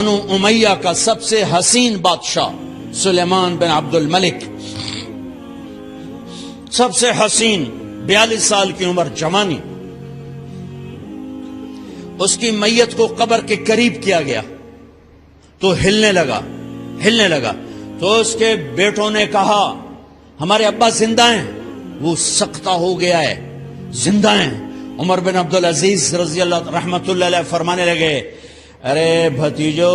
بنو امیہ کا سب سے حسین بادشاہ سلیمان بن عبد الملک، سب سے حسین، 42 سال کی عمر، جوانی، اس کی میت کو قبر کے قریب کیا گیا تو ہلنے لگا تو اس کے بیٹوں نے کہا ہمارے ابا زندہ ہیں، وہ سکتہ ہو گیا ہے، زندہ ہیں۔ عمر بن عبدالعزیز رضی اللہ رحمت اللہ علیہ فرمانے لگے ارے بھتیجو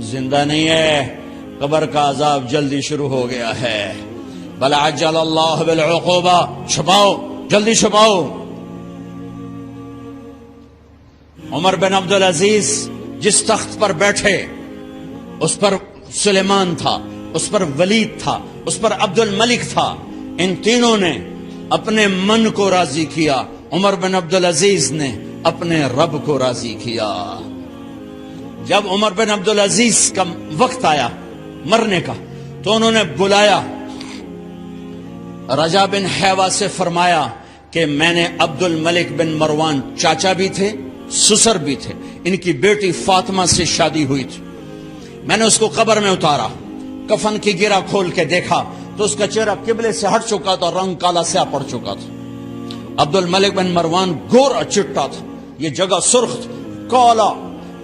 زندہ نہیں ہے، قبر کا عذاب جلدی شروع ہو گیا ہے، بل عجل اللہ بالعقوبہ، چھپاؤ، جلدی چھپاؤ۔ عمر بن عبدالعزیز جس تخت پر بیٹھے اس پر سلیمان تھا، اس پر ولید تھا، اس پر عبد الملک تھا، ان تینوں نے اپنے من کو راضی کیا، عمر بن عبدالعزیز نے اپنے رب کو راضی کیا۔ جب عمر بن عبدالعزیز کا وقت آیا مرنے کا تو انہوں نے بلایا رجا بن حیوہ سے، فرمایا کہ میں نے عبد الملک بن مروان، چاچا بھی تھے سسر بھی تھے، ان کی بیٹی فاطمہ سے شادی ہوئی تھی، میں نے اس کو قبر میں اتارا، کفن کی گرہ کھول کے دیکھا تو اس کا چہرہ قبلے سے ہٹ چکا تھا، رنگ کالا سیاہ پڑ چکا تھا۔ عبد الملک بن مروان گورا چٹا تھا، یہ جگہ سرخ تھی، کالا۔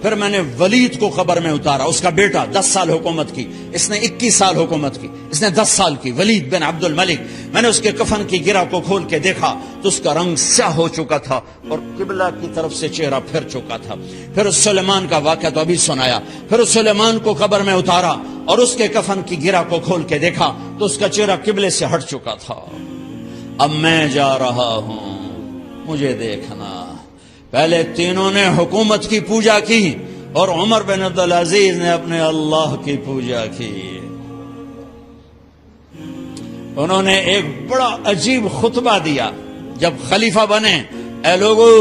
پھر میں نے ولید کو قبر میں اتارا، اس کا بیٹا 10 سال حکومت کی، اس نے 21 سال حکومت کی، اس نے 10 سال کی، ولید بن عبد الملک۔ میں نے اس کے کفن کی گرہ کو کھول کے دیکھا تو اس کا رنگ سیاہ ہو چکا تھا اور قبلہ کی طرف سے چہرہ پھر چکا تھا۔ پھر اس سلیمان کا واقعہ تو ابھی سنایا، پھر اس سلیمان کو قبر میں اتارا اور اس کے کفن کی گرہ کو کھول کے دیکھا تو اس کا چہرہ قبلے سے ہٹ چکا تھا۔ اب میں جا رہا ہوں، مجھے دیکھنا۔ پہلے تینوں نے حکومت کی پوجا کی اور عمر بن عبدالعزیز نے اپنے اللہ کی پوجا کی۔ انہوں نے ایک بڑا عجیب خطبہ دیا جب خلیفہ بنے، اے لوگو،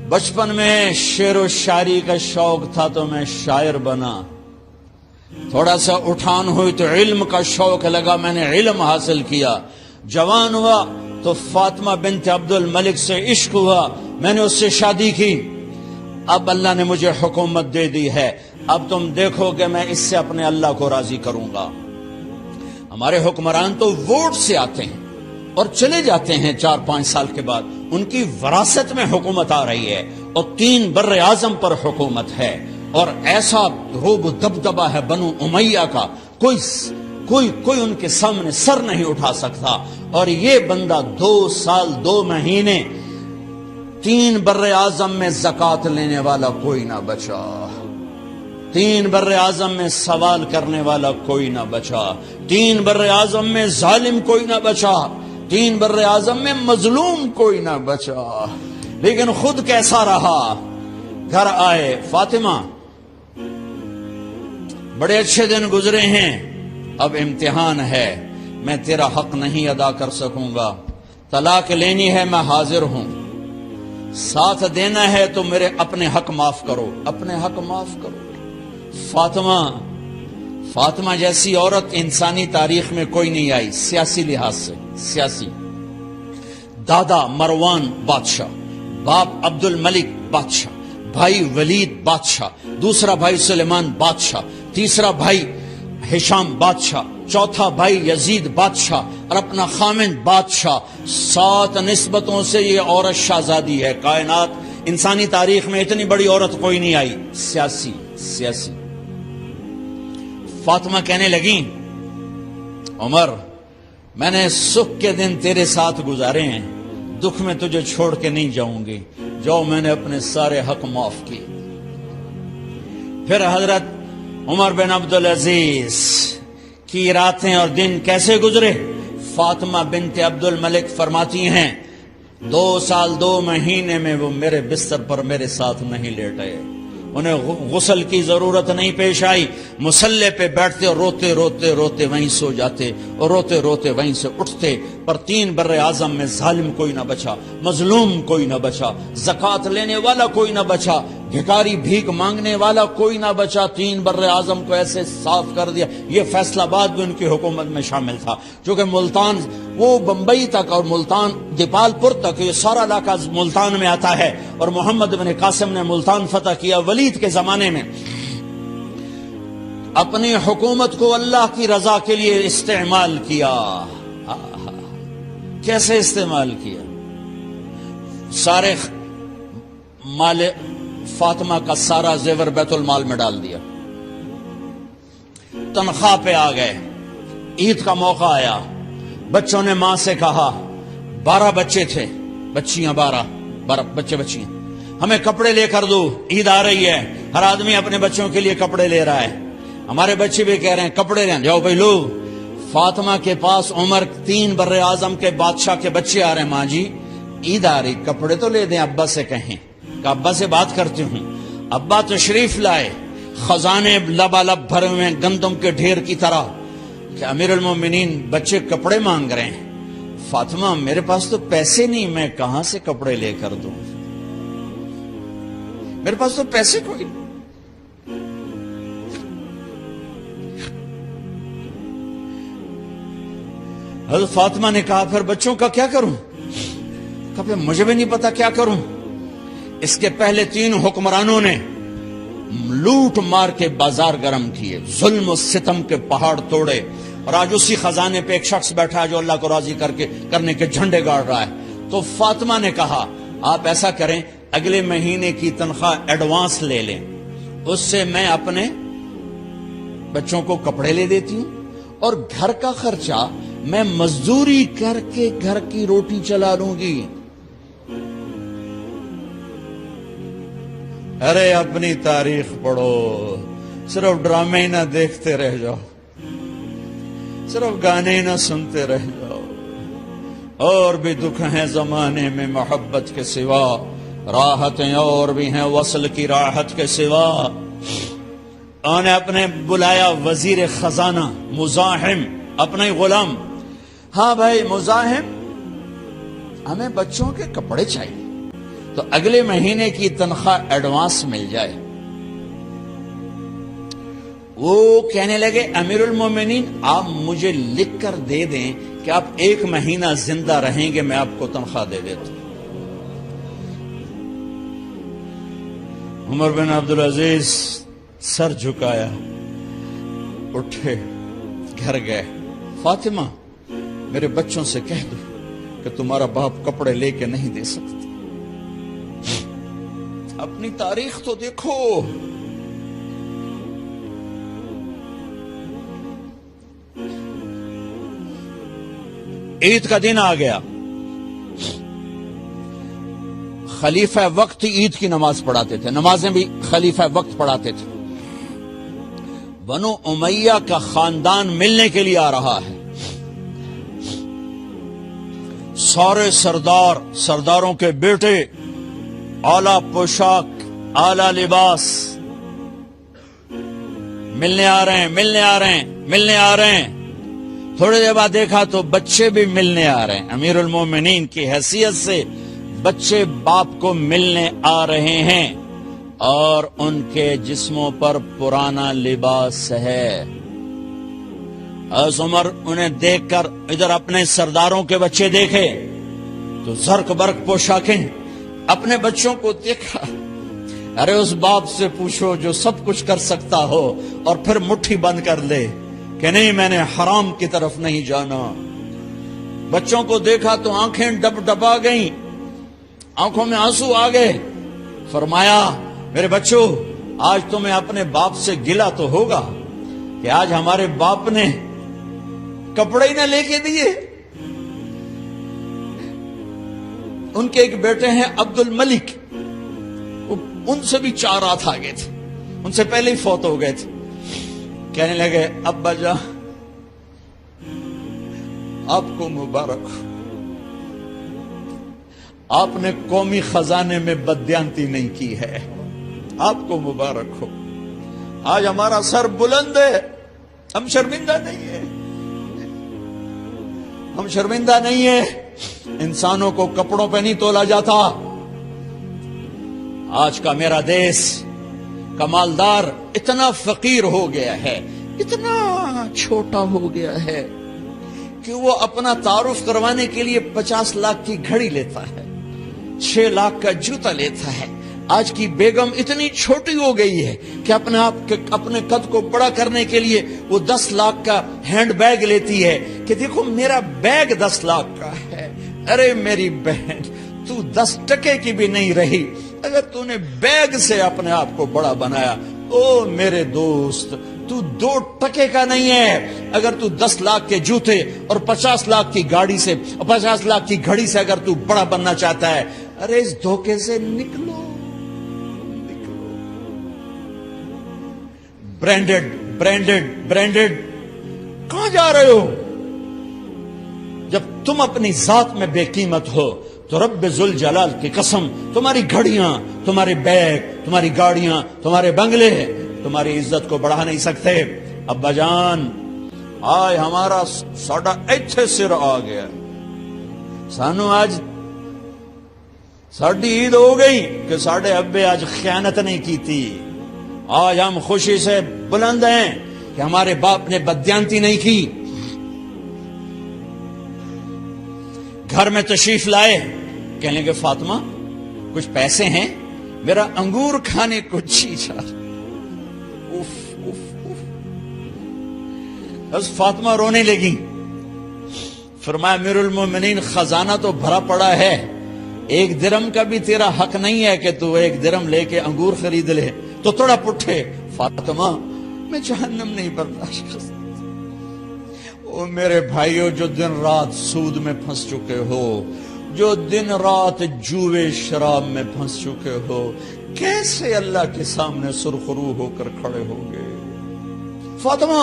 بچپن میں شعر و شاعری کا شوق تھا تو میں شاعر بنا، تھوڑا سا اٹھان ہوئی تو علم کا شوق لگا، میں نے علم حاصل کیا، جوان ہوا تو فاطمہ بنت عبد الملک سے عشق ہوا، میں نے اس سے شادی کی، اب اللہ نے مجھے حکومت دے دی ہے، اب تم دیکھو کہ میں اس سے اپنے اللہ کو راضی کروں گا۔ ہمارے حکمران تو ووٹ سے آتے ہیں اور چلے جاتے ہیں 4-5 سال کے بعد، ان کی وراثت میں حکومت آ رہی ہے اور 3 بر اعظم پر حکومت ہے، اور ایسا روب دبدبہ ہے بنو امیہ کا، کوئی ان کے سامنے سر نہیں اٹھا سکتا، اور یہ بندہ 2 سال 2 مہینے 3 بر اعظم میں زکوٰۃ لینے والا کوئی نہ بچا، 3 بر اعظم میں سوال کرنے والا کوئی نہ بچا، 3 بر اعظم میں ظالم کوئی نہ بچا، 3 بر اعظم میں مظلوم کوئی نہ بچا، لیکن خود کیسا رہا؟ گھر آئے، فاطمہ بڑے اچھے دن گزرے ہیں، اب امتحان ہے، میں تیرا حق نہیں ادا کر سکوں گا، طلاق لینی ہے میں حاضر ہوں، ساتھ دینا ہے تو میرے اپنے حق معاف کرو، اپنے حق معاف کرو۔ فاطمہ جیسی عورت انسانی تاریخ میں کوئی نہیں آئی، سیاسی لحاظ سے، سیاسی، دادا مروان بادشاہ، باپ عبد الملک بادشاہ، بھائی ولید بادشاہ، دوسرا بھائی سلیمان بادشاہ، تیسرا بھائی ہشام بادشاہ، چوتھا بھائی یزید بادشاہ، اور اپنا خامند بادشاہ، 7 نسبتوں سے یہ عورت شہزادی ہے۔ کائنات انسانی تاریخ میں اتنی بڑی عورت کوئی نہیں آئی، سیاسی۔ فاطمہ کہنے لگیں عمر، میں نے سکھ کے دن تیرے ساتھ گزارے ہیں، دکھ میں تجھے چھوڑ کے نہیں جاؤں گی، جو میں نے اپنے سارے حق معاف کیے۔ پھر حضرت عمر بن عبدالعزیز کی راتیں اور دن کیسے گزرے؟ فاطمہ بنت عبد الملک فرماتی ہیں 2 سال 2 مہینے میں وہ میرے بستر پر میرے ساتھ نہیں لیٹے، انہیں غسل کی ضرورت نہیں پیش آئی، مصلے پہ بیٹھتے اور روتے روتے روتے وہیں سو جاتے اور روتے روتے وہیں سے اٹھتے، پر 3 بر اعظم میں ظالم کوئی نہ بچا، مظلوم کوئی نہ بچا، زکوٰۃ لینے والا کوئی نہ بچا، بھکاری بھیک مانگنے والا کوئی نہ بچا، 3 بر اعظم کو ایسے صاف کر دیا۔ یہ فیصلہ آباد بھی ان کی حکومت میں شامل تھا، چونکہ ملتان وہ بمبئی تک اور ملتان دیپال پور تک یہ سارا علاقہ ملتان میں آتا ہے، اور محمد بن قاسم نے ملتان فتح کیا ولید کے زمانے میں۔ اپنی حکومت کو اللہ کی رضا کے لیے استعمال کیا۔ کیسے استعمال کیا؟ سارے مال فاطمہ کا سارا زیور بیت المال میں ڈال دیا، تنخواہ پہ آ گئے، عید کا موقع آیا، بچوں نے ماں سے کہا، 12 بچے تھے، بچیاں 12 بچے بچیاں، ہمیں کپڑے لے کر دو، عید آ رہی ہے، ہر آدمی اپنے بچوں کے لیے کپڑے لے رہا ہے، ہمارے بچے بھی کہہ رہے ہیں کپڑے لیں، جاؤ بھائی لو۔ فاطمہ کے پاس عمر 3 بر اعظم کے بادشاہ کے بچے آ رہے ہیں، ماں جی عید آ رہی، کپڑے تو لے دیں، ابا سے کہیں کہ ابا سے بات کرتی ہوں۔ ابا تشریف لائے، خزانے لبالب بھرے ہوئے ہیں گندم کے ڈھیر کی طرح، کہ امیر المومنین بچے کپڑے مانگ رہے ہیں۔ فاطمہ میرے پاس تو پیسے نہیں، میں کہاں سے کپڑے لے کر دوں، میرے پاس تو پیسے کوئی نہیں۔ حضرت فاطمہ نے کہا پھر بچوں کا کیا کروں؟ کہا پھر مجھے بھی نہیں پتا کیا کروں۔ اس کے پہلے 3 حکمرانوں نے لوٹ مار کے بازار گرم کیے، ظلم و ستم کے پہاڑ توڑے، اور آج اسی خزانے پہ ایک شخص بیٹھا ہے جو اللہ کو راضی کرنے کے جھنڈے گاڑ رہا ہے۔ تو فاطمہ نے کہا آپ ایسا کریں، اگلے مہینے کی تنخواہ ایڈوانس لے لیں، اس سے میں اپنے بچوں کو کپڑے لے دیتی ہوں، اور گھر کا خرچہ میں مزدوری کر کے گھر کی روٹی چلا لوں گی۔ ارے اپنی تاریخ پڑھو، صرف ڈرامے ہی نہ دیکھتے رہ جاؤ، صرف گانے ہی نہ سنتے رہ جاؤ۔ اور بھی دکھ ہیں زمانے میں محبت کے سوا، راحتیں اور بھی ہیں وصل کی راحت کے سوا۔ انہوں نے اپنے بلایا وزیر خزانہ مزاحم، اپنا ہی غلام، ہاں بھائی مزاحم ہمیں بچوں کے کپڑے چاہیے، تو اگلے مہینے کی تنخواہ ایڈوانس مل جائے۔ وہ کہنے لگے امیر المومنین آپ مجھے لکھ کر دے دیں کہ آپ 1 مہینہ زندہ رہیں گے، میں آپ کو تنخواہ دے دیتا ہوں۔ عمر بن عبدالعزیز سر جھکایا، اٹھے، گھر گئے، فاطمہ میرے بچوں سے کہہ دو کہ تمہارا باپ کپڑے لے کے نہیں دے سکتا۔ اپنی تاریخ تو دیکھو، عید کا دن آ گیا، خلیفہ وقت عید کی نماز پڑھاتے تھے، نمازیں بھی خلیفہ وقت پڑھاتے تھے۔ بنو امیہ کا خاندان ملنے کے لیے آ رہا ہے، سارے سرداروں کے بیٹے، اعلیٰ پوشاک، اعلیٰ لباس، ملنے آ رہے ہیں۔ تھوڑی دیر بعد دیکھا تو بچے بھی ملنے آ رہے ہیں، امیر المومنین کی حیثیت سے بچے باپ کو ملنے آ رہے ہیں، اور ان کے جسموں پر پرانا لباس ہے۔ حضرت عمر انہیں دیکھ کر ادھر اپنے سرداروں کے بچے دیکھے تو زرق برق پوشاکیں، اپنے بچوں کو دیکھا۔ ارے اس باپ سے پوچھو جو سب کچھ کر سکتا ہو اور پھر مٹھی بند کر لے کہ نہیں میں نے حرام کی طرف نہیں جانا۔ بچوں کو دیکھا تو آنکھیں ڈبا گئیں، آنکھوں میں آنسو آ گئے۔ فرمایا میرے بچوں آج تمہیں اپنے باپ سے گلہ تو ہوگا کہ آج ہمارے باپ نے کپڑے ہی نہ لے کے دیے۔ ان کے ایک بیٹے ہیں عبد الملک، ان سے بھی 4 رات آگے تھے، ان سے پہلے ہی فوت ہو گئے تھے۔ کہنے لگے ابا جان آپ کو مبارک ہو، آپ نے قومی خزانے میں بددیانتی نہیں کی ہے، آپ کو مبارک ہو۔ آج ہمارا سر بلند ہے، ہم شرمندہ نہیں ہیں، ہم شرمندہ نہیں ہیں۔ انسانوں کو کپڑوں پہ نہیں تولا جاتا، آج کا میرا دیس کا مالدار اتنا فقیر ہو گیا ہے، اتنا چھوٹا ہو گیا ہے کہ وہ اپنا تعارف کروانے کے لیے 50 لاکھ کی گھڑی لیتا ہے، 6 لاکھ کا جوتا لیتا ہے۔ آج کی بیگم اتنی چھوٹی ہو گئی ہے کہ اپنے قد کو بڑا کرنے کے لیے وہ 10 لاکھ کا ہینڈ بیگ لیتی ہے کہ دیکھو میرا بیگ 10 لاکھ کا ہے۔ ارے میری بہن، تو 10 ٹکے کی بھی نہیں رہی اگر تو نے بیگ سے اپنے آپ کو بڑا بنایا۔ او میرے دوست، تو 2 ٹکے کا نہیں ہے اگر تو 10 لاکھ کے جوتے اور 50 لاکھ کی گاڑی سے، 50 لاکھ کی گھڑی سے اگر تو بڑا بننا چاہتا ہے۔ ارے اس دھوکے سے نکلو۔ برینڈڈ کہاں جا رہے ہو؟ جب تم اپنی ذات میں بے قیمت ہو تو رب ذوالجلال کی قسم، تمہاری گھڑیاں، تمہارے بیگ، تمہاری گاڑیاں، تمہارے بنگلے تمہاری عزت کو بڑھا نہیں سکتے۔ ابا جان، آج ہمارا ساڈا ایتھے سر آ گیا، سانو آج ساڈی عید ہو گئی کہ ساڈے ابے آج خیانت نہیں کی تھی۔ آج ہم خوشی سے بلند ہیں کہ ہمارے باپ نے بددیانتی نہیں کی۔ گھر میں تشریف لائے، کہنے لگے فاطمہ کچھ پیسے ہیں، میرا انگور کھانے کو جی چاہ۔ بس فاطمہ رونے لگی۔ فرمایا امیر المومنین، خزانہ تو بھرا پڑا ہے، 1 درم کا بھی تیرا حق نہیں ہے کہ تو 1 درم لے کے انگور خرید لے۔ تو تھوڑا پٹھے، فاطمہ میں جہنم نہیں برداشت کر سکتا۔ او میرے بھائیو، جو دن رات سود میں پھنس چکے ہو، جو دن رات جوے شراب میں پھنس چکے ہو، کیسے اللہ کے سامنے سرخرو ہو کر کھڑے ہو گئے؟ فاطمہ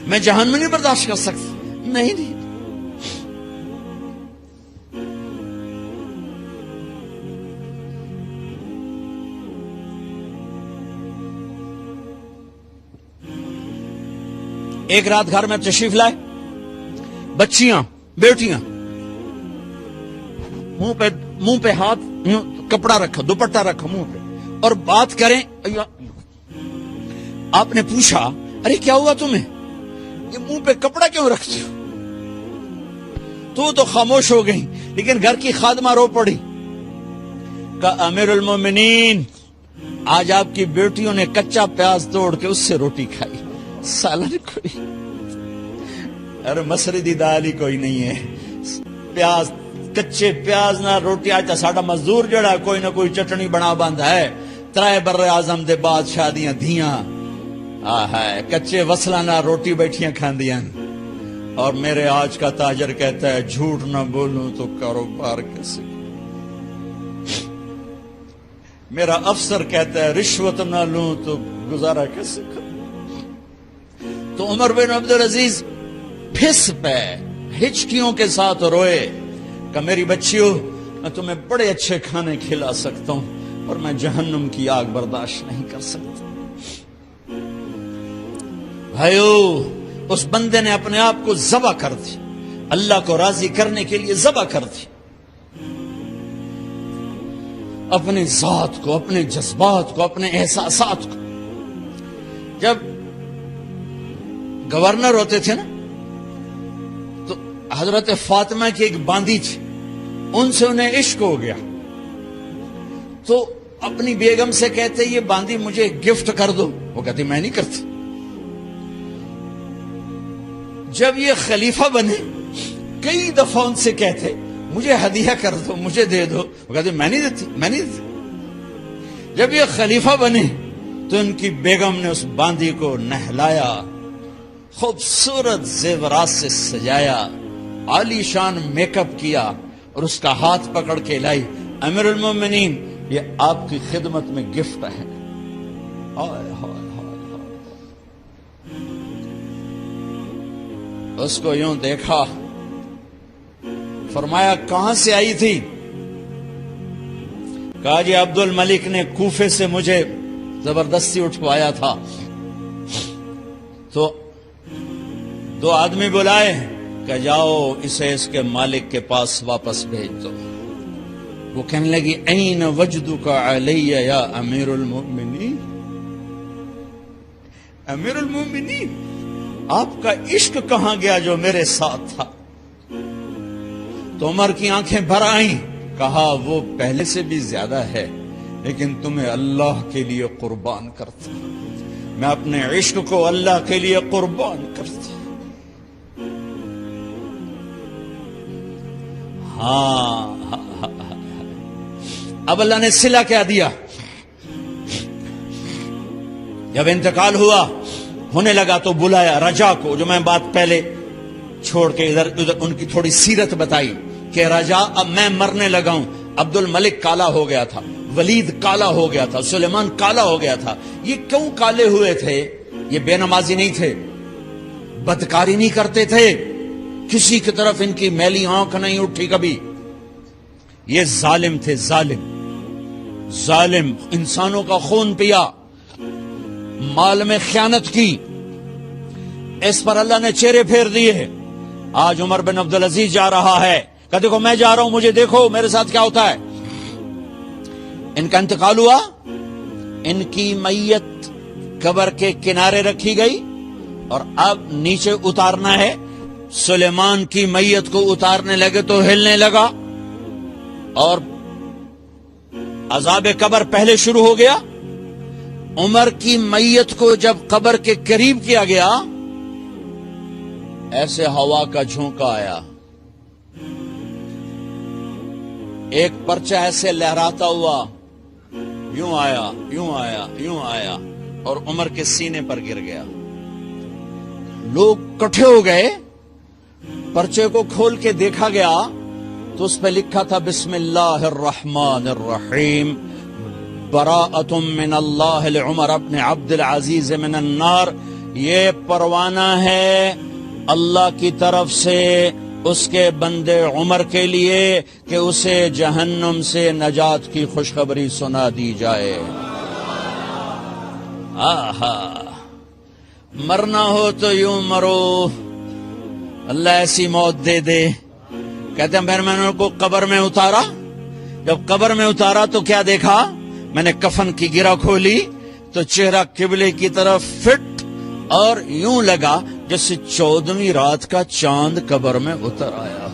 میں جہنم نہیں برداشت کر سکتا۔ نہیں، ایک رات گھر میں تشریف لائے، بچیاں، بیٹیاں، منہ پہ ہاتھ، کپڑا رکھا، دوپٹہ رکھا منہ پہ، اور بات کریں۔ آپ نے پوچھا ارے کیا ہوا تمہیں، یہ منہ پہ کپڑا کیوں رکھتی ہو؟ تو خاموش ہو گئی، لیکن گھر کی خادمہ رو پڑی۔ کہا امیر المومنین، آج آپ کی بیٹیوں نے کچا پیاز توڑ کے اس سے روٹی کھائی، سالن کوئی، ارے مسری دی دال ہی کوئی نہیں ہے، پیاز، کچے پیاز نہ روٹی۔ آج تا ساڈا مزدور جڑا کوئی نہ کوئی چٹنی بنا بند ہے، 3 بر اعظم دے بادشاہ دیاں دھیاں کچے وصلہ نہ روٹی بیٹھیاں کھاندیاں۔ اور میرے آج کا تاجر کہتا ہے جھوٹ نہ بولوں تو کاروبار کیسے، میرا افسر کہتا ہے رشوت نہ لوں تو گزارا کیسے کروں۔ تو عمر بن عبدالعزیز پھس پہ ہچکیوں کے ساتھ روئے کہ میری بچیوں، میں تمہیں بڑے اچھے کھانے کھلا سکتا ہوں اور میں جہنم کی آگ برداشت نہیں کر سکتا۔ بھائیو، اس بندے نے اپنے آپ کو ذبح کر دی، اللہ کو راضی کرنے کے لیے ذبح کر دی، اپنے ذات کو، اپنے جذبات کو، اپنے احساسات کو۔ جب گورنر ہوتے تھے نا تو حضرت فاطمہ کی ایک باندی تھی، ان سے انہیں عشق ہو گیا، تو اپنی بیگم سے کہتے یہ باندی مجھے گفٹ کر دو، وہ کہتی میں نہیں کرتی۔ جب یہ خلیفہ بنے کئی دفعہ ان سے کہتے مجھے ہدیہ کر دو، مجھے دے دو، وہ کہتے میں نہیں دیتی۔ جب یہ خلیفہ بنے تو ان کی بیگم نے اس باندی کو نہلایا، خوبصورت زیورات سے سجایا، عالی شان میک اپ کیا اور اس کا ہاتھ پکڑ کے لائی، امیر المومنین یہ آپ کی خدمت میں گفٹ ہے۔ اس کو یوں دیکھا، فرمایا کہاں سے آئی تھی؟ کہا جی عبد الملک نے کوفے سے مجھے زبردستی اٹھوایا تھا، تو 2 آدمی بلائے کہ جاؤ اسے اس کے مالک کے پاس واپس بھیج دو۔ وہ کہنے لگی این وجدک علی یا امیر المؤمنین، امیر المؤمنین آپ کا عشق کہاں گیا جو میرے ساتھ تھا؟ تو عمر کی آنکھیں بھر آئیں، کہا وہ پہلے سے بھی زیادہ ہے، لیکن تمہیں اللہ کے لیے قربان کرتا، میں اپنے عشق کو اللہ کے لیے قربان کرتا۔ ہاں اب اللہ نے صلہ کیا دیا؟ جب انتقال ہوا ہونے لگا تو بلایا رجا کو، جو میں بات پہلے چھوڑ کے ادھر ان کی تھوڑی سیرت بتائی کہ رجا اب میں مرنے لگا ہوں، عبد الملک کالا ہو گیا تھا، ولید کالا ہو گیا تھا، سلیمان کالا ہو گیا تھا۔ یہ کیوں کالے ہوئے تھے؟ یہ بے نمازی نہیں تھے، بدکاری نہیں کرتے تھے، کسی کی طرف ان کی میلی آنکھ نہیں اٹھی کبھی، یہ ظالم تھے، ظالم انسانوں کا خون پیا، مال میں خیانت کی، اس پر اللہ نے چہرے پھیر دیے۔ آج عمر بن عبدالعزیز جا رہا ہے کہ دیکھو میں جا رہا ہوں، مجھے دیکھو میرے ساتھ کیا ہوتا ہے۔ ان کا انتقال ہوا، ان کی میت قبر کے کنارے رکھی گئی اور اب نیچے اتارنا ہے۔ سلیمان کی میت کو اتارنے لگے تو ہلنے لگا اور عذاب قبر پہلے شروع ہو گیا۔ عمر کی میت کو جب قبر کے قریب کیا گیا، ایسے ہوا کا جھونکا آیا، ایک پرچہ ایسے لہراتا ہوا یوں آیا، یوں آیا، یوں آیا اور عمر کے سینے پر گر گیا۔ لوگ کٹھے ہو گئے، پرچے کو کھول کے دیکھا گیا تو اس پہ لکھا تھا بسم اللہ الرحمن الرحیم، براءۃ من اللہ لعمر بن عبد العزیز من النار۔ یہ پروانہ ہے اللہ کی طرف سے اس کے بندے عمر کے لیے کہ اسے جہنم سے نجات کی خوشخبری سنا دی جائے۔ آہا، مرنا ہو تو یوں مرو، اللہ ایسی موت دے دے۔ کہتے ہیں میں نے کو قبر میں اتارا، جب قبر میں اتارا تو کیا دیکھا؟ میں نے کفن کی گرہ کھولی تو چہرہ قبلے کی طرف فٹ اور یوں لگا جیسے 14ویں رات کا چاند قبر میں اتر آیا۔